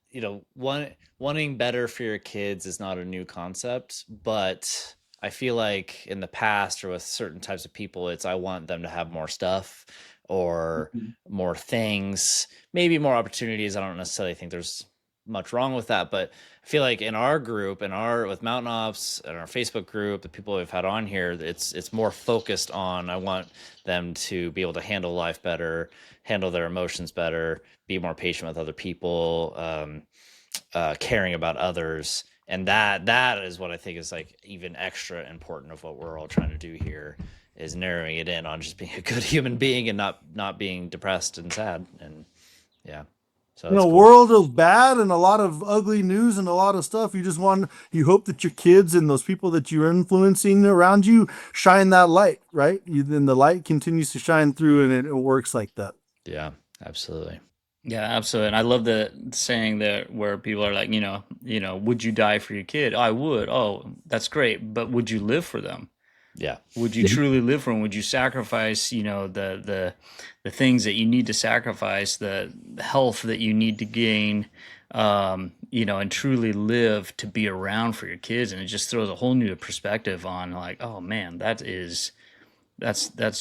wanting better for your kids is not a new concept, but I feel like in the past or with certain types of people, it's I want them to have more stuff or more things, maybe more opportunities. I don't necessarily think there's much wrong with that, but I feel like in our group, with Mountain Ops and our Facebook group, the people we've had on here, it's more focused on I want them to be able to handle life better, handle their emotions better, be more patient with other people, caring about others. And that is what I think is like even extra important of what we're all trying to do here, is narrowing it in on just being a good human being and not being depressed and sad. And yeah, so In that's a cool. world of bad and a lot of ugly news and a lot of stuff, you hope that your kids and those people that you're influencing around you shine that light, right? Then the light continues to shine through, and it works like that. Yeah, absolutely. Yeah, absolutely. And I love the saying that where people are like, would you die for your kid? I would. Oh, that's great. But would you live for them? Yeah. Would you truly live for him? Would you sacrifice, the things that you need to sacrifice, the health that you need to gain, and truly live to be around for your kids? And it just throws a whole new perspective on, like, oh man, that's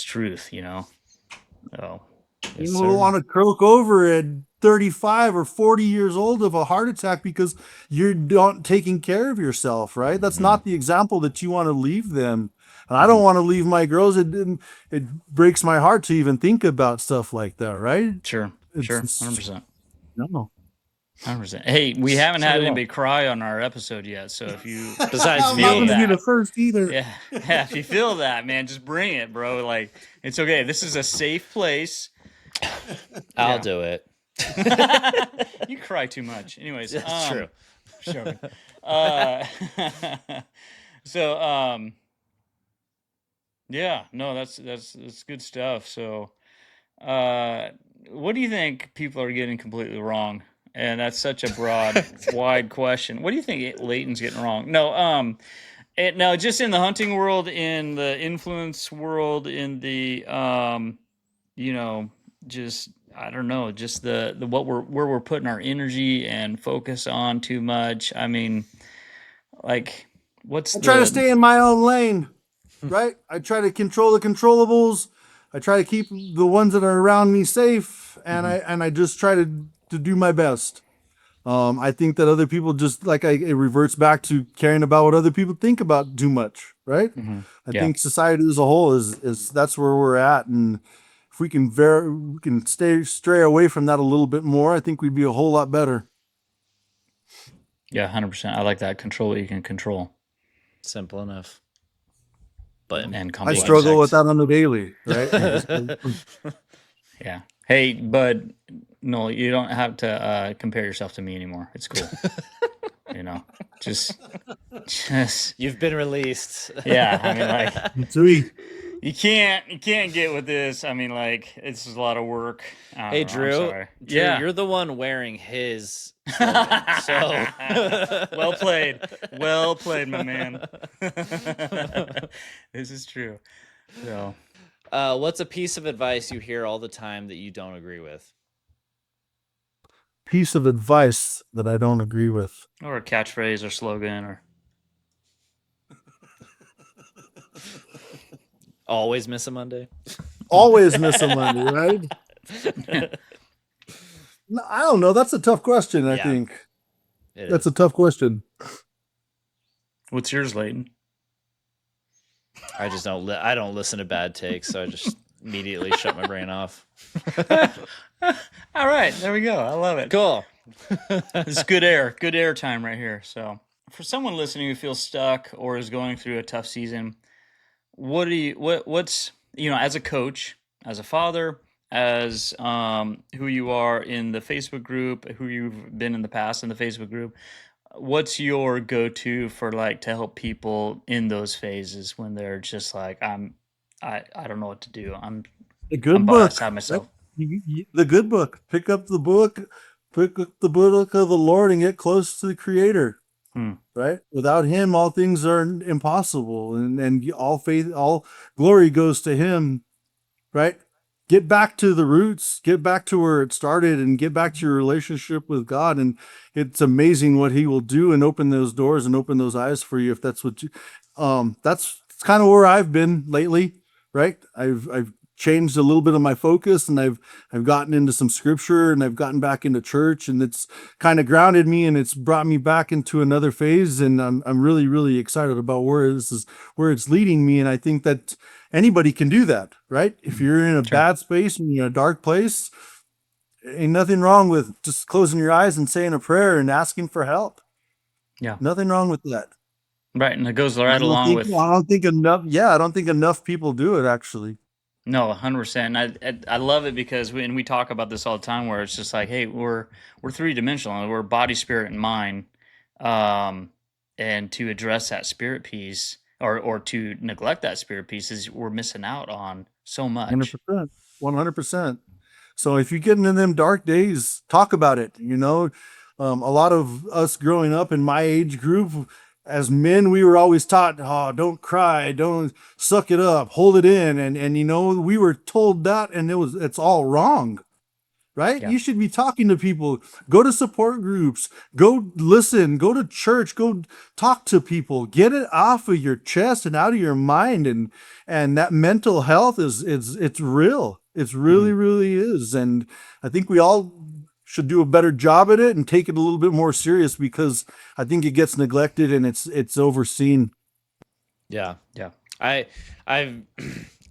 truth, Oh, You Yes, don't sir. want to croak over at 35 or 40 years old of a heart attack because you're not taking care of yourself, right? That's not the example that you want to leave them. And I don't want to leave my girls. It breaks my heart to even think about stuff like that, right? sure, It's, 100%. no. 100%. Hey, we haven't So had do I. anybody cry on our episode yet, so if you Besides I'm me. not feel going to be the that, first either. yeah, if you feel that, man, just bring it, bro. Like, it's okay. This is a safe place. I'll Yeah. do it. You cry too much. Anyways, That's true. joking. Uh, so, yeah, no, that's good stuff. So, what do you think people are getting completely wrong? And that's such a broad, wide question. What do you think Leighton's getting wrong? No, just in the hunting world, in the influence world, in the just I don't know, just the where we're putting our energy and focus on too much. I mean, like, what's I try to the stay in my own lane, right? I try to control the controllables. I try to keep the ones that are around me safe, and I just try to do my best. I think that other people just it reverts back to caring about what other people think about too much, right? I yeah. think society as a whole is that's where we're at, and if we can stray away from that a little bit more, I think we'd be a whole lot better. Yeah, 100%. I like that. Control what you can control. Simple enough. But And I complex. struggle with that on the daily, right? Yeah. Hey, bud, no, you don't have to compare yourself to me anymore. It's cool. Just You've been released. yeah. I mean, like, Sweet. you can't get with this. I mean, like, it's just a lot of work. Hey, I'm Drew. sorry. Drew, Yeah. you're the one wearing his slogan. So Well played, my man. This is true. So, what's a piece of advice you hear all the time that you don't agree with? Piece of advice that I don't agree with. or a catchphrase or slogan or Always miss a Monday? Always miss a Monday, right? No, I don't know. That's a tough question, I Yeah, think. It That's is. a tough question. what's yours, Leighton? I just don't. I don't listen to bad takes, so I just immediately shut my brain off. All right, there we go. I love it. Cool. This is good air time right here. So, for someone listening who feels stuck or is going through a tough season, what's as a coach, as a father, as who you are in the Facebook group, who you've been in the past in the Facebook group, what's your go-to for to help people in those phases when they're just like I don't know what to do. I'm The good by book. outside myself. The good book. Pick up the book. Pick up the book of the Lord and get close to the Creator. Right? Without Him, all things are impossible, and all faith, all glory goes to Him. Right? Get back to the roots. Get back to where it started, and get back to your relationship with God. And it's amazing what He will do, and open those doors and open those eyes for you. If that's what you, that's kind of where I've been lately. Right? I've changed a little bit of my focus, and I've gotten into some scripture, and I've gotten back into church, and it's kind of grounded me, and it's brought me back into another phase, and I'm really, really excited about where it's leading me. And I think that anybody can do that, right? If you're in a bad space and you're in a dark place, ain't nothing wrong with just closing your eyes and saying a prayer and asking for help. Yeah. Nothing wrong with that. Right, and it goes right along with I don't think enough. Yeah, I don't think enough people do it actually. no, 100%. I love it because we talk about this all the time, where it's just like, hey, we're three dimensional, we're body, spirit, and mind, and to address that spirit piece or to neglect that spirit piece is we're missing out on so much. 100%, 100%. So if you get into them dark days, talk about it. A lot of us growing up in my age group, as men, we were always taught, oh, don't cry, don't suck it up, hold it in. And, we were told that, and it's all wrong, right? Yeah. You should be talking to people, go to support groups, go listen, go to church, go talk to people, get it off of your chest and out of your mind. And that mental health it's real. It's really, Mhm. really is. And I think we all should do a better job at it and take it a little bit more serious, because I think it gets neglected and it's overseen. Yeah. Yeah. I I've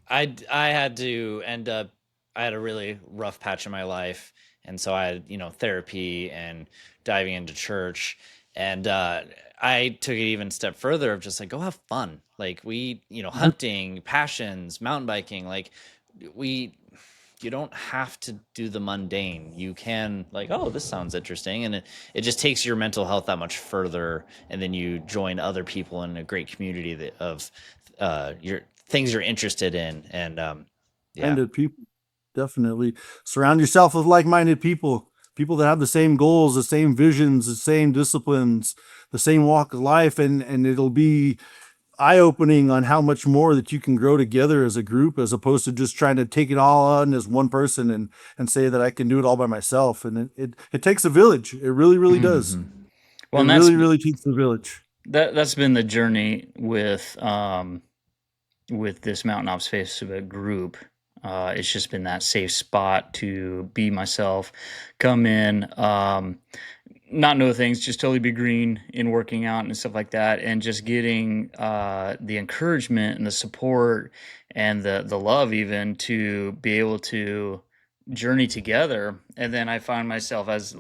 I had to end up I had a really rough patch in my life, and so I had, therapy and diving into church, and I took it even a step further of just like, go have fun. Like, we, hunting, passions, mountain biking, like, we you don't have to do the mundane. You can, like, oh, this sounds interesting, and it just takes your mental health that much further, and then you join other people in a great community of your things you're interested in, and yeah. Minded people, definitely surround yourself with like-minded people, people that have the same goals, the same visions, the same disciplines, the same walk of life, and it'll be eye-opening on how much more that you can grow together as a group, as opposed to just trying to take it all on as one person and say that I can do it all by myself. And it takes a village. It really, really does. Mhm. It Well, and really, really takes a village. that's been the journey with this Mountain Ops Facebook group. It's just been that safe spot to be myself, come in, not know things, just totally be green in working out and stuff like that, and just getting the encouragement and the support and the love, even to be able to journey together. And then I find myself, as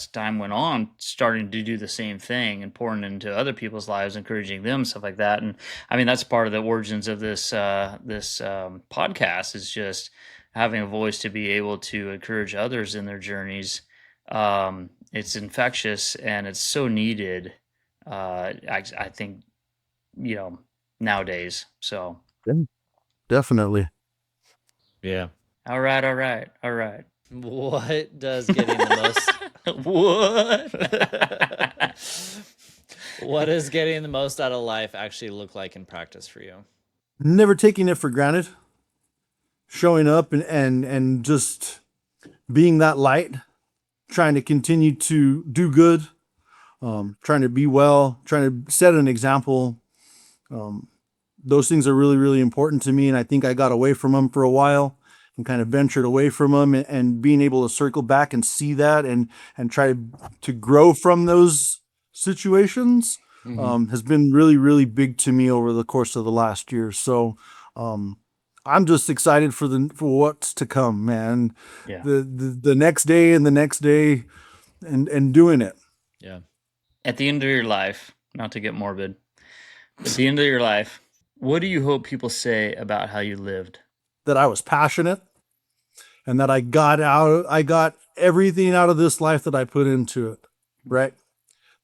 time went on, starting to do the same thing and pouring into other people's lives, encouraging them, stuff like that. And I mean, that's part of the origins of this podcast, is just having a voice to be able to encourage others in their journeys. It's infectious and it's so needed. I think, nowadays. So, Yeah, definitely. Yeah. all right, all right, all right. What does getting the most What? what does getting the most out of life actually look like in practice for you? Never taking it for granted, showing up and just being that light, trying to continue to do good, trying to be well, trying to set an example. Um, those things are really, really important to me. And I think I got away from them for a while and kind of ventured away from them, and being able to circle back and see that and try to grow from those situations Mhm. has been really, really big to me over the course of the last year. So um, I'm just excited for what's to come, man. Yeah. The next day and the next day, and doing it. Yeah. At the end of your life, not to get morbid, at the end of your life, what do you hope people say about how you lived? That I was passionate, and that I got everything out of this life that I put into it. Right.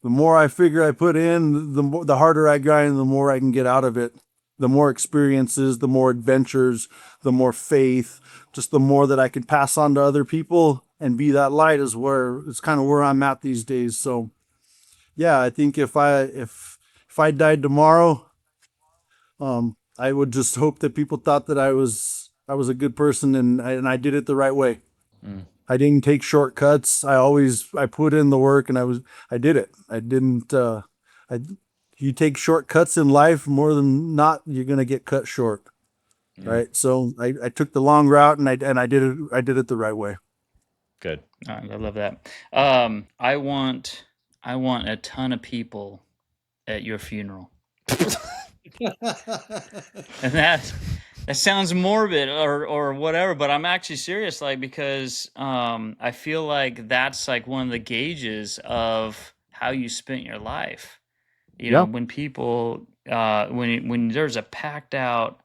The more I figure I put in, the harder I grind, the more I can get out of it. The more experiences, the more adventures, the more faith, just the more that I can pass on to other people and be that light is where it's kind of where I'm at these days. So yeah, I think if I died tomorrow, I would just hope that people thought that I was a good person, and I did it the right way. Mm. I didn't take shortcuts. I put in the work, and I did it. I didn't I You take shortcuts in life, more than not you're going to get cut short, Mm. right? So I took the long route, and I did it the right way. Good. I love that. I want a ton of people at your funeral. And that sounds morbid or whatever, but I'm actually serious, like, because I feel like that's like one of the gauges of how you spent your life. Yeah. When people when there's a packed out,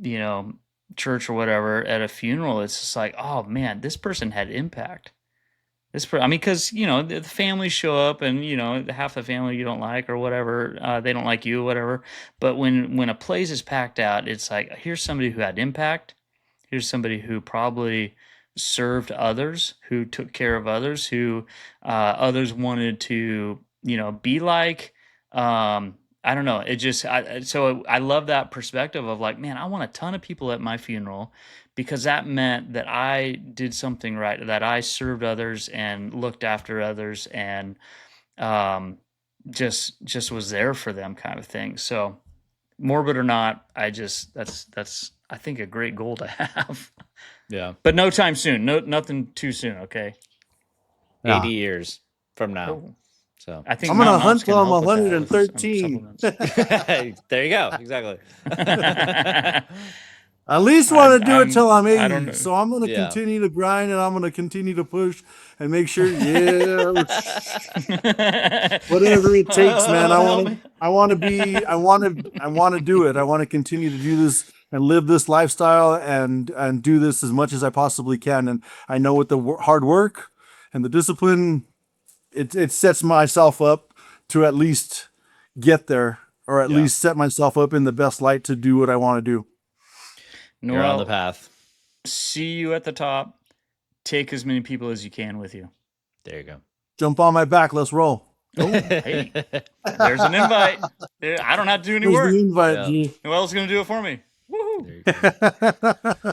you know, church or whatever at a funeral, it's just like, oh man, this person had impact. I mean, because the families show up, and half the family you don't like or whatever, they don't like you, whatever. But when a place is packed out, it's like, here's somebody who had impact. Here's somebody who probably served others, who took care of others, who others wanted to be like. I don't know. So I love that perspective of like, man, I want a ton of people at my funeral because that meant that I did something right, that I served others and looked after others and um, just was there for them, kind of thing. So morbid or not, that's I think a great goal to have. Yeah. But no time soon. No, nothing too soon. Okay. 80 Yeah. years from now. Oh, So I think I'm gonna Mountain Ops hunt can till I'm help with that with some 113. supplements. there you go. Exactly. I at least want to do it till I'm I don't 80. know. So I'm going to Yeah. continue to grind and I'm going to continue to push and make sure, yeah, whatever it takes, man. I want to be, I want to do it. I want to continue to do this and live this lifestyle and do this as much as I possibly can. And I know with the hard work and the discipline, it sets myself up to at least get there or at Yeah. least set myself up in the best light to do what I want to do. You're on the path. See you at the top. Take as many people as you can with you. There you go. Jump on my back. Let's roll. Oh, hey, there's an invite. I don't have to do any Here's work. the invite, Yeah. G. Who else is going to do it for me? Woohoo! There you go.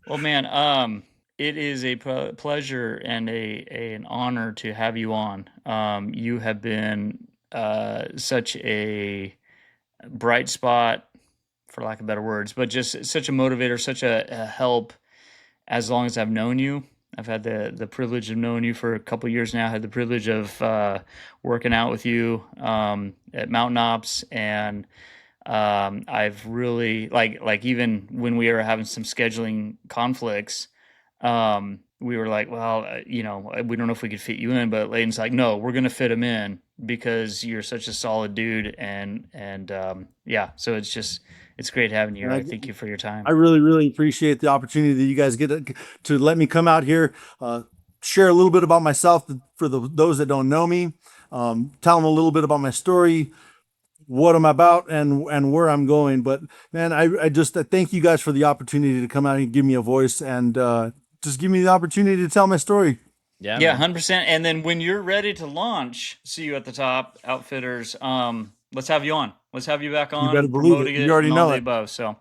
Well, man, it is a pleasure and an honor to have you on. You have been such a bright spot, for lack of better words, but just such a motivator, such a help as long as I've known you. I've had the privilege of knowing you for a couple of years now. I had the privilege of working out with you at Mountain Ops, and I've really like even when we were having some scheduling conflicts, we were like, well, we don't know if we could fit you in, but Leighton's like, no, we're gonna fit him in because you're such a solid dude, and yeah, so it's great having you. I thank you for your time. I really, really appreciate the opportunity that you guys get to let me come out here, share a little bit about myself for those that don't know me, tell them a little bit about my story, what I'm about, and where I'm going. But man, I just thank you guys for the opportunity to come out and give me a voice and just give me the opportunity to tell my story. Yeah. Yeah, Man. 100%. And then when you're ready to launch, see you at the top, Outfitters. Let's have you on. Let's have you back You on, better believe promoting it. it, You already and all know the it. above. So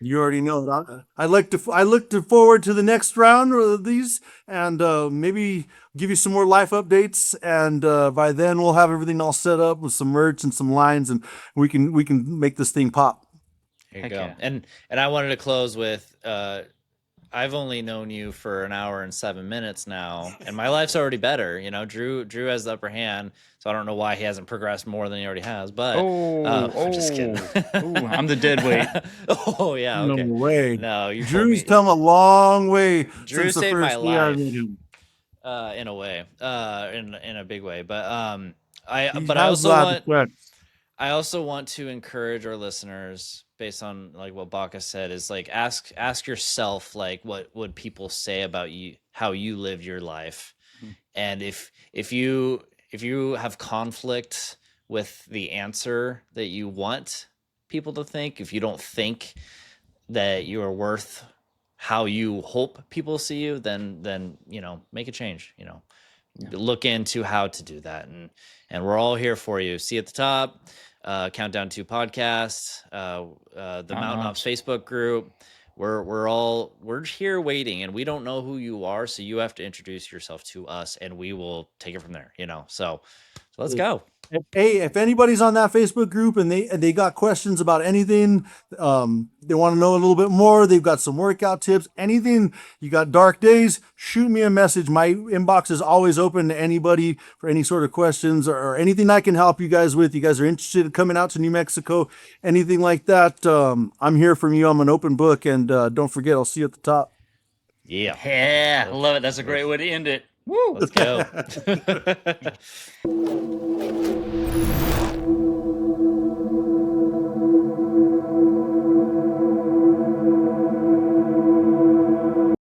You already know it. I look forward to the next round of these, and maybe give you some more life updates. And by then, we'll have everything all set up with some merch and some lines, and we can make this thing pop. There you Heck go. yeah. And I wanted to close with I've only known you for an hour and 7 minutes now, and my life's already better. Drew has the upper hand, so I don't know why he hasn't progressed more than he already has. But I'm just kidding. I'm the dead weight. Oh yeah, okay. No way. No, you Drew's come a long way Drew since the saved my first day I life. met him. In a way, in a big way. But He has lots of sweats. I also want to encourage our listeners, based on like what Bacca said, is like ask yourself like what would people say about you, how you lived your life, and if you have conflict with the answer that you want people to think, if you don't think that you are worth how you hope people see you, then make a change. Look into how to do that, and we're all here for you. See you at the top. Countdown 2 podcast, the Mountain Ops Facebook group. We're here waiting, and we don't know who you are, so you have to introduce yourself to us, and we will take it from there. So let's go. Hey, if anybody's on that Facebook group and they got questions about anything, they want to know a little bit more, they've got some workout tips, anything, you got dark days, shoot me a message. My inbox is always open to anybody for any sort of questions or anything I can help you guys with. You guys are interested in coming out to New Mexico, anything like that, I'm here for you. I'm an open book, and don't forget, I'll see you at the top. Yeah. Yeah, I love it. That's a great way to end it. Woo! Let's go.